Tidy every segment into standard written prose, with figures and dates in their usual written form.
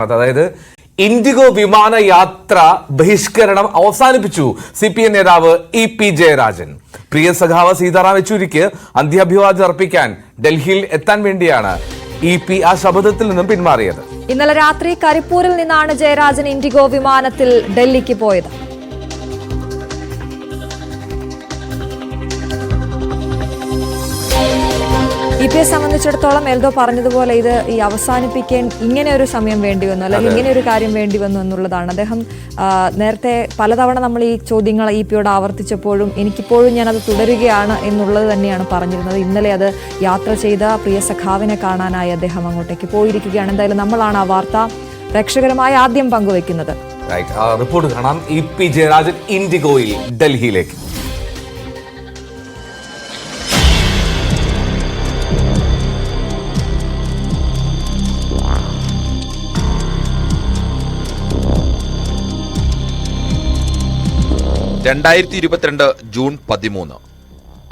അതായത് ഇൻഡിഗോ വിമാനയാത്ര ബഹിഷ്കരണം അവസാനിപ്പിച്ചു CPM നേതാവ് EP ജയരാജൻ. പ്രിയ സഖാവ് സീതാറാം യെച്ചൂരിക്ക് അന്ത്യാഭിവാദ്യം അർപ്പിക്കാൻ ഡൽഹിയിൽ എത്താൻ വേണ്ടിയാണ് EP ആ ശപഥത്തിൽ നിന്നും പിന്മാറിയത്. ഇന്നലെ രാത്രി കരിപ്പൂരിൽ നിന്നാണ് ജയരാജൻ ഇൻഡിഗോ വിമാനത്തിൽ ഡൽഹിക്ക് പോയത്. EP സംബന്ധിച്ചിടത്തോളം എൽദോ പറഞ്ഞതുപോലെ ഇത് ഈ അവസാനിപ്പിക്കാൻ ഇങ്ങനെ ഒരു സമയം വേണ്ടി വന്നു, അല്ലെങ്കിൽ ഇങ്ങനെ ഒരു കാര്യം വേണ്ടി വന്നു എന്നുള്ളതാണ്. അദ്ദേഹം നേരത്തെ പലതവണ നമ്മൾ ഈ ചോദ്യങ്ങൾ EPയോട് ആവർത്തിച്ചപ്പോഴും എനിക്കിപ്പോഴും ഞാനത് തുടരുകയാണ് എന്നുള്ളത് തന്നെയാണ് പറഞ്ഞിരുന്നത്. ഇന്നലെ അത് യാത്ര ചെയ്ത പ്രിയ സഖാവിനെ കാണാനായി അദ്ദേഹം അങ്ങോട്ടേക്ക് പോയിരിക്കുകയാണ്. എന്തായാലും നമ്മളാണ് ആ വാർത്ത പ്രേക്ഷകരുമായി ആദ്യം പങ്കുവെക്കുന്നത്. റിപ്പോർട്ട് കാണാം. EP ജയരാജൻ ഇൻഡിഗോയിൽ ഡൽഹിയിലേക്ക്. ജൂൺ 13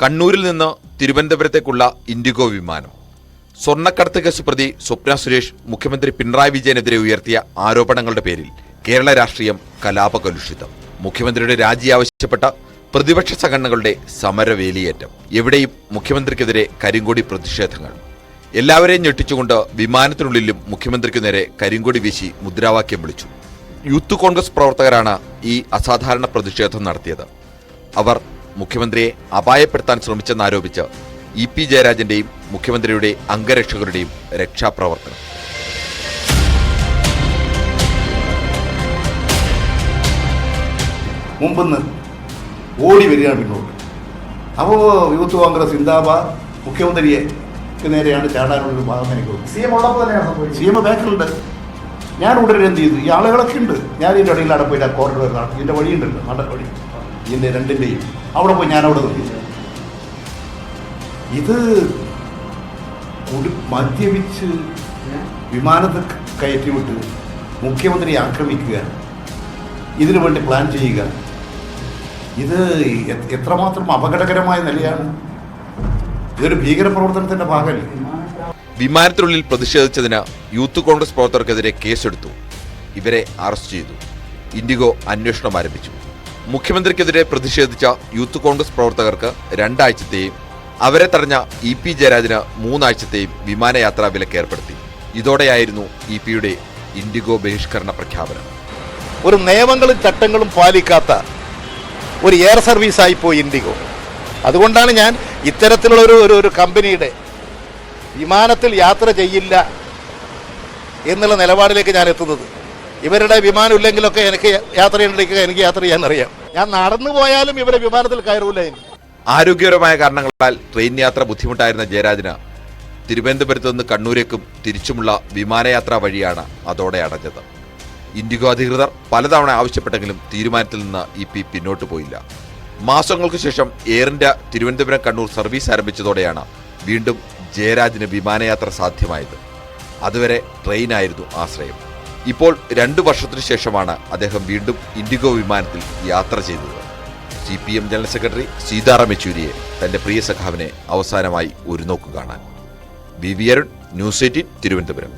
കണ്ണൂരിൽ നിന്ന് തിരുവനന്തപുരത്തേക്കുള്ള ഇൻഡിഗോ വിമാനം. സ്വർണ്ണക്കടത്ത് കേസ് പ്രതി സ്വപ്ന സുരേഷ് മുഖ്യമന്ത്രി പിണറായി വിജയനെതിരെ ഉയർത്തിയ ആരോപണങ്ങളുടെ പേരിൽ കേരള രാഷ്ട്രീയം കലാപകലുഷിതം. മുഖ്യമന്ത്രിയുടെ രാജി ആവശ്യപ്പെട്ട പ്രതിപക്ഷ സംഘടനകളുടെ സമരവേലിയേറ്റം. എവിടെയും മുഖ്യമന്ത്രിക്കെതിരെ കരിങ്കൊടി പ്രതിഷേധങ്ങൾ. എല്ലാവരെയും ഞെട്ടിച്ചുകൊണ്ട് വിമാനത്തിനുള്ളിലും മുഖ്യമന്ത്രിക്കു നേരെ കരിങ്കൊടി വീശി മുദ്രാവാക്യം വിളിച്ചു. യൂത്ത് കോൺഗ്രസ് പ്രവർത്തകരാണ് ഈ അസാധാരണ പ്രതിഷേധം നടത്തിയത്. അവർ മുഖ്യമന്ത്രിയെ അപായപ്പെടുത്താൻ ശ്രമിച്ചെന്നാരോപിച്ച് EP ജയരാജന്റെയും മുഖ്യമന്ത്രിയുടെ അംഗരക്ഷകരുടെയും രക്ഷാപ്രവർത്തനം. മുമ്പെന്ന് ഓടി വരികയാണ് പിന്നോട്ട്. അപ്പോൾ യൂത്ത് കോൺഗ്രസ് സിന്ദാബാദ് മുഖ്യമന്ത്രിയെ നേരെയാണ് ചാടാനുള്ളൊരു ഭാഗം എനിക്ക് തോന്നുന്നു. CM ബാക്കിലുണ്ട്. ഞാൻ ഉടനെ എന്ത് ചെയ്തു, ഈ ആളുകളൊക്കെ ഉണ്ട്. ഞാൻ ഇതിൻ്റെ ഇടയിൽ അവിടെ പോയിട്ട് ആ കോറിഡോർ കാണും. ഇതിൻ്റെ വഴിയുണ്ടല്ലോ, നട വഴി, ഇതിൻ്റെ രണ്ടിൻ്റെയും അവിടെ പോയി ഞാൻ അവിടെ നിർത്തി. ഇത് മദ്യപിച്ച് വിമാനത്തിൽ കയറ്റി വിട്ട് മുഖ്യമന്ത്രിയെ ആക്രമിക്കുക, ഇതിനു വേണ്ടി പ്ലാൻ ചെയ്യുക, ഇത് എത്രമാത്രം അപകടകരമായ നിലയാണ്. ഇതൊരു ഭീകരപ്രവർത്തനത്തിൻ്റെ ഭാഗമല്ലേ. വിമാനത്തിനുള്ളിൽ പ്രതിഷേധിച്ചതിന് യൂത്ത് കോൺഗ്രസ് പ്രവർത്തകർക്കെതിരെ കേസെടുത്തു. ഇവരെ അറസ്റ്റ് ചെയ്തു. ഇൻഡിഗോ അന്വേഷണം ആരംഭിച്ചു. മുഖ്യമന്ത്രിക്കെതിരെ പ്രതിഷേധിച്ച യൂത്ത് കോൺഗ്രസ് പ്രവർത്തകർക്ക് 2 ആഴ്ചത്തെയും അവരെ തടഞ്ഞ EP ജയരാജന് 3 ആഴ്ചത്തെയും വിമാനയാത്രാ വിലക്ക് ഏർപ്പെടുത്തി. ഇതോടെയായിരുന്നു EPയുടെ ഇൻഡിഗോ ബഹിഷ്കരണ പ്രഖ്യാപനം. ഒരു നിയമങ്ങളും ചട്ടങ്ങളും പാലിക്കാത്ത ഒരു എയർ സർവീസായി പോയി ഇൻഡിഗോ. അതുകൊണ്ടാണ് ഞാൻ ഇത്തരത്തിലുള്ള ഒരു കമ്പനിയുടെ വിമാനത്തിൽ യാത്ര ചെയ്യില്ല എന്നുള്ള നിലപാടിലേക്ക് ഞാൻ എത്തുന്നത്. ഇവരുടെ വിമാനം ഇല്ലെങ്കിലൊക്കെ എനിക്ക് യാത്ര ചെയ്യണമെങ്കിൽ എനിക്ക് യാത്ര ചെയ്യാൻ അറിയാം. ഞാൻ നടന്നു പോയാലും ഇവരെ വിമാനത്തിൽ കയറൂല. ആരോഗ്യപരമായ കാരണങ്ങളാൽ ട്രെയിൻ യാത്ര ബുദ്ധിമുട്ടായിരുന്ന ജയരാജന് തിരുവനന്തപുരത്ത് നിന്ന് കണ്ണൂരേക്കും തിരിച്ചുമുള്ള വിമാനയാത്രാ വഴിയാണ് അതോടെ അടഞ്ഞത്. ഇൻഡിഗോ അധികൃതർ പലതവണ ആവശ്യപ്പെട്ടെങ്കിലും തീരുമാനത്തിൽ നിന്ന് EP പിന്നോട്ട് പോയില്ല. മാസങ്ങൾക്ക് ശേഷം air India Thiruvananthapuram Kannur service ആരംഭിച്ചതോടെയാണ് വീണ്ടും ജയരാജന് വിമാനയാത്ര സാധ്യമായത്. അതുവരെ ട്രെയിനായിരുന്നു ആശ്രയം. ഇപ്പോൾ 2 വർഷത്തിനു ശേഷമാണ് അദ്ദേഹം വീണ്ടും ഇൻഡിഗോ വിമാനത്തിൽ യാത്ര ചെയ്തത്. CPM ജനറൽ സെക്രട്ടറി സീതാറാം യെച്ചൂരിയെ തന്റെ പ്രിയ സഖാവിനെ അവസാനമായി ഒരു നോക്ക് കാണാൻ. VV Arun, news 18 Thiruvananthapuram.